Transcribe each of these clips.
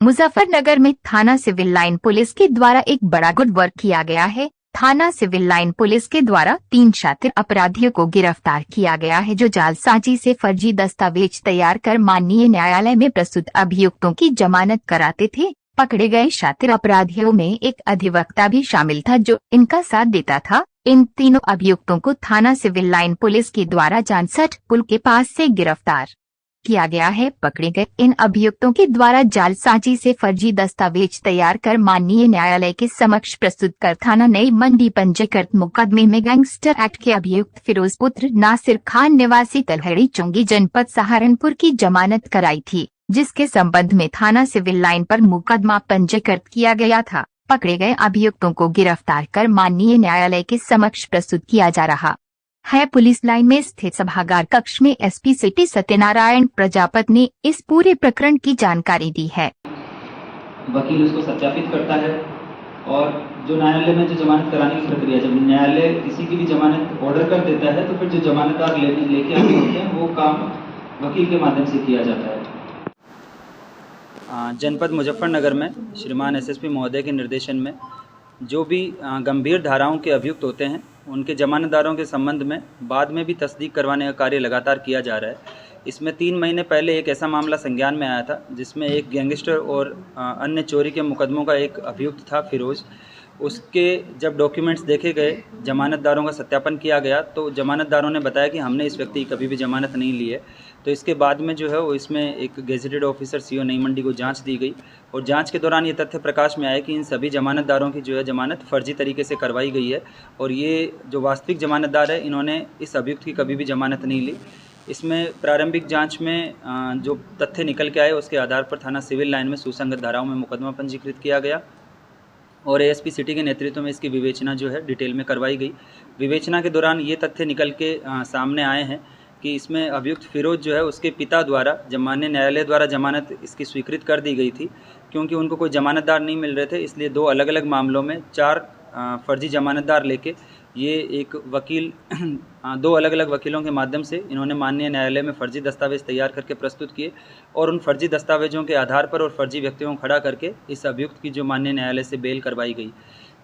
मुजफ्फरनगर में थाना civil line police के द्वारा एक बड़ा गुड वर्क किया गया है। थाना सिविल लाइन पुलिस के द्वारा 3 शातिर अपराधियों को गिरफ्तार किया गया है, जो जालसाजी से फर्जी दस्तावेज तैयार कर माननीय न्यायालय में प्रस्तुत अभियुक्तों की जमानत कराते थे। पकड़े गए शातिर अपराधियों में एक अधिवक्ता भी शामिल था, जो इनका साथ देता था। इन तीनों अभियुक्तों को थाना सिविल लाइन पुलिस के द्वारा जानसठ पुल के पास से गिरफ्तार किया गया है। पकड़े गए इन अभियुक्तों के द्वारा जालसाजी से फर्जी दस्तावेज तैयार कर माननीय न्यायालय के समक्ष प्रस्तुत कर थाना नई मंडी पंजीकृत मुकदमे में गैंगस्टर एक्ट के अभियुक्त फिरोज पुत्र नासिर खान निवासी तलहड़ी चुंगी जनपद सहारनपुर की जमानत कराई थी, जिसके संबंध में थाना सिविल लाइन पर मुकदमा पंजीकृत किया गया था। पकड़े गए अभियुक्तों को गिरफ्तार कर माननीय न्यायालय के समक्ष प्रस्तुत किया जा रहा है। पुलिस लाइन में स्थित सभागार कक्ष में एसपी सिटी सत्यनारायण प्रजापत ने इस पूरे प्रकरण की जानकारी दी है। वकील उसको सत्यापित करता है और जो न्यायालय में जो जमानत कराने की प्रक्रिया, जब न्यायालय किसी की भी जमानत ऑर्डर कर देता है तो फिर जो जमानतदार लेके आते हैं वो काम वकील के माध्यम से किया जाता है। जनपद मुजफ्फरनगर में श्रीमान एसएसपी महोदय के निर्देशन में जो भी गंभीर धाराओं के अभियुक्त होते हैं उनके जमानतदारों के संबंध में बाद में भी तस्दीक करवाने का कार्य लगातार किया जा रहा है। इसमें 3 महीने पहले एक ऐसा मामला संज्ञान में आया था जिसमें एक गैंगस्टर और अन्य चोरी के मुकदमों का एक अभियुक्त था फिरोज। उसके जब डॉक्यूमेंट्स देखे गए, जमानतदारों का सत्यापन किया गया तो जमानतदारों ने बताया कि हमने इस व्यक्ति की कभी भी जमानत नहीं ली है। तो इसके बाद में जो है वो इसमें एक gazetted officer CO Nai Mandi को जांच दी गई और जांच के दौरान ये तथ्य प्रकाश में आया कि इन सभी जमानतदारों की जो है जमानत फर्जी तरीके से करवाई गई है और ये जो वास्तविक जमानतदार है इन्होंने इस अभियुक्त की कभी भी जमानत नहीं ली। इसमें प्रारंभिक जांच में जो तथ्य निकल के आए उसके आधार पर थाना सिविल लाइन में सुसंगत धाराओं में मुकदमा पंजीकृत किया गया और एएसपी सिटी के नेतृत्व में इसकी विवेचना जो है डिटेल में करवाई गई। विवेचना के दौरान ये तथ्य निकल के सामने आए हैं कि इसमें अभियुक्त फिरोज जो है उसके पिता द्वारा जब माननीय न्यायालय द्वारा जमानत इसकी स्वीकृत कर दी गई थी, क्योंकि उनको कोई जमानतदार नहीं मिल रहे थे, इसलिए 2 अलग अलग मामलों में 4 फर्जी जमानतदार लेके ये एक वकील 2 अलग अलग वकीलों के माध्यम से इन्होंने माननीय न्यायालय में फर्जी दस्तावेज तैयार करके प्रस्तुत किए और उन फर्जी दस्तावेजों के आधार पर और फर्जी व्यक्तियों को खड़ा करके इस अभियुक्त की जो माननीय न्यायालय से बेल करवाई गई।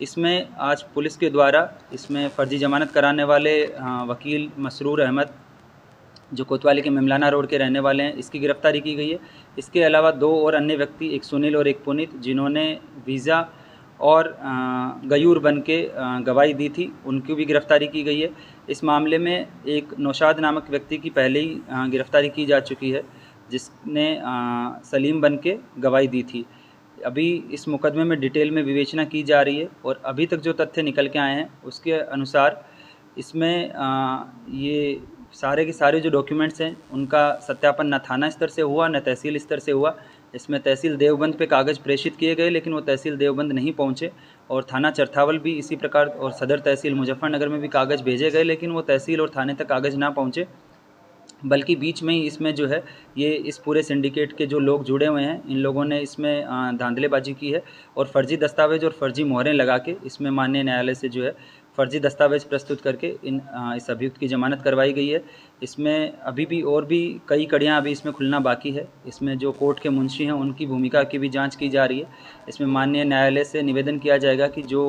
इसमें आज पुलिस के द्वारा इसमें फर्जी जमानत कराने वाले वकील मसरूर अहमद जो कोतवाली के मेमलाना रोड के रहने वाले हैं, इसकी गिरफ्तारी की गई है। इसके अलावा 2 और अन्य व्यक्ति, एक सुनील और एक पुनीत, जिन्होंने वीज़ा और गयूर बन के गवाही दी थी, उनकी भी गिरफ्तारी की गई है। इस मामले में एक नौशाद नामक व्यक्ति की पहले ही गिरफ्तारी की जा चुकी है, जिसने सलीम बन के गवाही दी थी। अभी इस मुकदमे में डिटेल में विवेचना की जा रही है और अभी तक जो तथ्य निकल के आए हैं उसके अनुसार इसमें ये सारे के सारे जो डॉक्यूमेंट्स हैं उनका सत्यापन न थाना स्तर से हुआ न तहसील स्तर से हुआ। इसमें तहसील देवबंद पे कागज़ प्रेषित किए गए लेकिन वो तहसील देवबंद नहीं पहुंचे और थाना चरथावल भी इसी प्रकार और सदर तहसील मुजफ्फरनगर में भी कागज़ भेजे गए लेकिन वो तहसील और थाने तक कागज़ ना पहुंचे, बल्कि बीच में ही इसमें जो है ये इस पूरे सिंडिकेट के जो लोग जुड़े हुए हैं इन लोगों ने इसमें धांधलेबाजी की है और फर्जी दस्तावेज और फर्जी मोहरें लगा के इसमें माननीय न्यायालय से जो है फर्जी दस्तावेज प्रस्तुत करके इस अभियुक्त की जमानत करवाई गई है। इसमें अभी भी और भी कई कड़ियाँ अभी इसमें खुलना बाकी है। इसमें जो कोर्ट के मुंशी हैं उनकी भूमिका की भी जांच की जा रही है। इसमें माननीय न्यायालय से निवेदन किया जाएगा कि जो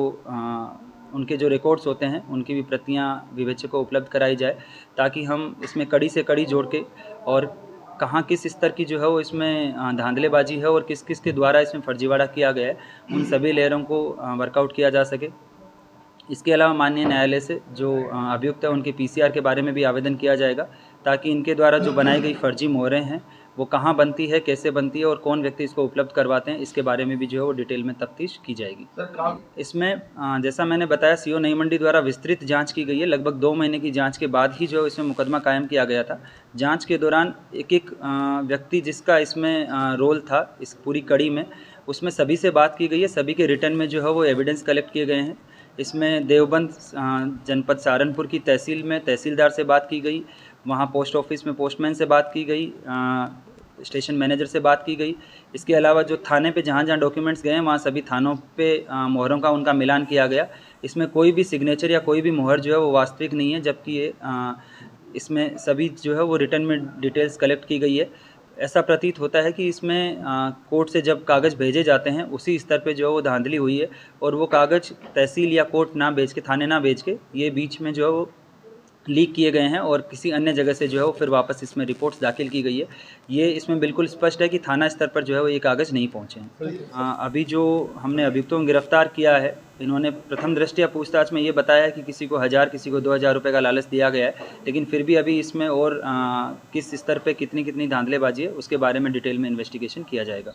उनके जो रिकॉर्ड्स होते हैं उनकी भी प्रतियाँ विवेचक को उपलब्ध कराई जाए, ताकि हम इसमें कड़ी से कड़ी जोड़ के और कहाँ किस स्तर की जो है वो इसमें धांधलेबाजी है और किस किस के द्वारा इसमें फर्जीवाड़ा किया गया है, उन सभी लेयरों को वर्कआउट किया जा सके। इसके अलावा माननीय न्यायालय से जो अभियुक्त है उनके पीसीआर के बारे में भी आवेदन किया जाएगा, ताकि इनके द्वारा जो बनाई गई फर्जी मोहरें हैं वो कहाँ बनती है, कैसे बनती है और कौन व्यक्ति इसको उपलब्ध करवाते हैं, इसके बारे में भी जो है वो डिटेल में तफ्तीश की जाएगी। इसमें जैसा मैंने बताया सीओ नई मंडी द्वारा विस्तृत जांच की गई है। लगभग 2 महीने की जांच के बाद ही जो है इसमें मुकदमा कायम किया गया था। जांच के दौरान एक एक व्यक्ति जिसका इसमें रोल था इस पूरी कड़ी में, उसमें सभी से बात की गई है। सभी के रिटर्न में जो है वो एविडेंस कलेक्ट किए गए हैं। इसमें देवबंद जनपद सहारनपुर की तहसील में तहसीलदार से बात की गई, वहाँ पोस्ट ऑफिस में पोस्टमैन से बात की गई, स्टेशन मैनेजर से बात की गई। इसके अलावा जो थाने पे जहाँ जहाँ डॉक्यूमेंट्स गए हैं वहाँ सभी थानों पे मोहरों का उनका मिलान किया गया। इसमें कोई भी सिग्नेचर या कोई भी मोहर जो है वो वास्तविक नहीं है, जबकि ये इसमें सभी जो है वो रिटर्न में डिटेल्स कलेक्ट की गई है। ऐसा प्रतीत होता है कि इसमें कोर्ट से जब कागज़ भेजे जाते हैं उसी स्तर पे जो है वो धांधली हुई है और वो कागज़ तहसील या कोर्ट ना भेज के, थाने ना भेज के, ये बीच में जो है वो लीक किए गए हैं और किसी अन्य जगह से जो है वो फिर वापस इसमें रिपोर्ट्स दाखिल की गई है। ये इसमें बिल्कुल स्पष्ट है कि थाना स्तर पर जो है वो ये कागज़ नहीं पहुँचे हैं। अभी जो हमने अभियुक्तों को गिरफ्तार किया है, इन्होंने प्रथम दृष्टया पूछताछ में ये बताया कि किसी को 1000 किसी को 2000 रुपये का लालच दिया गया है, लेकिन फिर भी अभी इसमें और किस स्तर पे कितनी धांधलेबाजी है उसके बारे में डिटेल में इन्वेस्टिगेशन किया जाएगा।